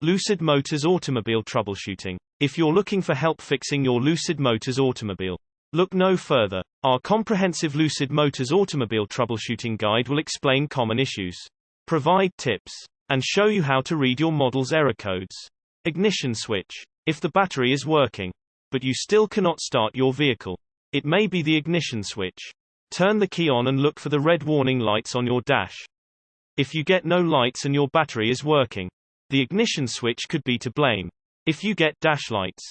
Lucid Motors Automobile Troubleshooting. If you're looking for help fixing your Lucid Motors automobile, look no further. Our comprehensive Lucid Motors Automobile Troubleshooting Guide will explain common issues, provide tips, and show you how to read your model's error codes. Ignition switch. If the battery is working, but you still cannot start your vehicle, it may be the ignition switch. Turn the key on and look for the red warning lights on your dash. If you get no lights and your battery is working, the ignition switch could be to blame. If you get dash lights,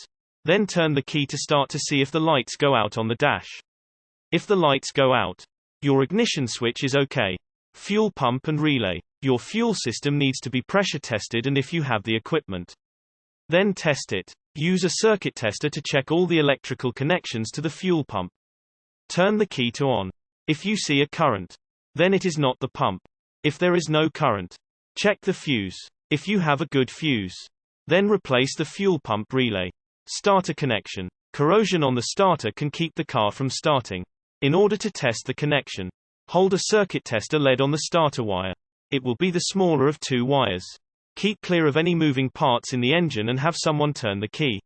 then turn the key to start to see if the lights go out on the dash. If the lights go out, your ignition switch is okay. Fuel pump and relay. Your fuel system needs to be pressure tested, and if you have the equipment, then test it. Use a circuit tester to check all the electrical connections to the fuel pump. Turn the key to on. If you see a current, then it is not the pump. If there is no current, check the fuse. If you have a good fuse, then replace the fuel pump relay. Starter connection. Corrosion on the starter can keep the car from starting. In order to test the connection, hold a circuit tester lead on the starter wire. It will be the smaller of two wires. Keep clear of any moving parts in the engine and have someone turn the key.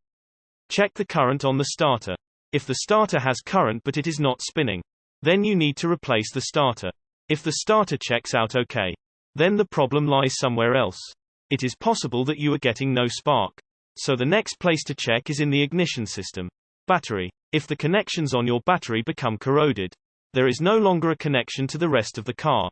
Check the current on the starter. If the starter has current but it is not spinning, then you need to replace the starter. If the starter checks out okay, then the problem lies somewhere else. It is possible that you are getting no spark. So the next place to check is in the ignition system. Battery. If the connections on your battery become corroded, there is no longer a connection to the rest of the car.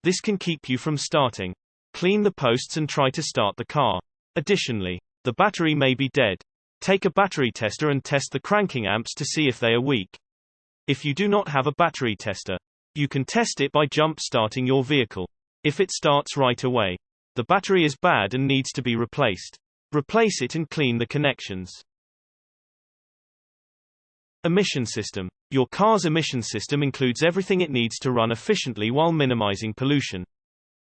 This can keep you from starting. Clean the posts and try to start the car. Additionally, the battery may be dead. Take a battery tester and test the cranking amps to see if they are weak. If you do not have a battery tester, you can test it by jump starting your vehicle. If it starts right away, the battery is bad and needs to be replaced. Replace it and clean the connections. Emission system. Your car's emission system includes everything it needs to run efficiently while minimizing pollution.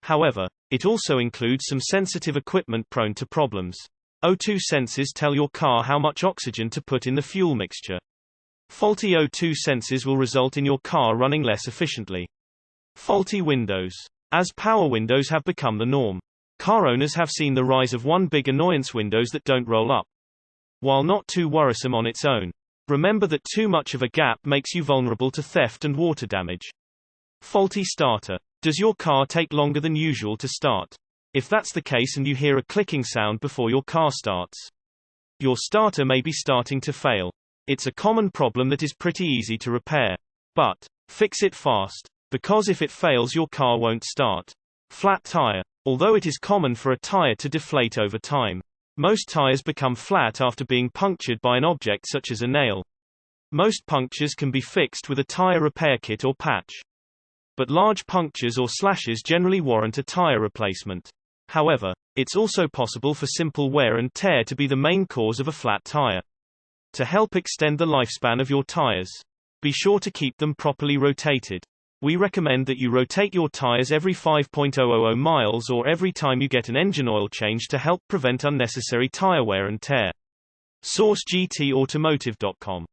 However, it also includes some sensitive equipment prone to problems. O2 sensors tell your car how much oxygen to put in the fuel mixture. Faulty O2 sensors will result in your car running less efficiently. Faulty windows. As power windows have become the norm, car owners have seen the rise of one big annoyance: windows that don't roll up. While not too worrisome on its own, remember that too much of a gap makes you vulnerable to theft and water damage. Faulty starter. Does your car take longer than usual to start? If that's the case and you hear a clicking sound before your car starts, your starter may be starting to fail. It's a common problem that is pretty easy to repair. But fix it fast, because if it fails your car won't start. Flat tire. Although it is common for a tire to deflate over time, most tires become flat after being punctured by an object such as a nail. Most punctures can be fixed with a tire repair kit or patch. But large punctures or slashes generally warrant a tire replacement. However, it's also possible for simple wear and tear to be the main cause of a flat tire. To help extend the lifespan of your tires, be sure to keep them properly rotated. We recommend that you rotate your tires every 5.000 miles or every time you get an engine oil change to help prevent unnecessary tire wear and tear. Source: GTAutomotive.com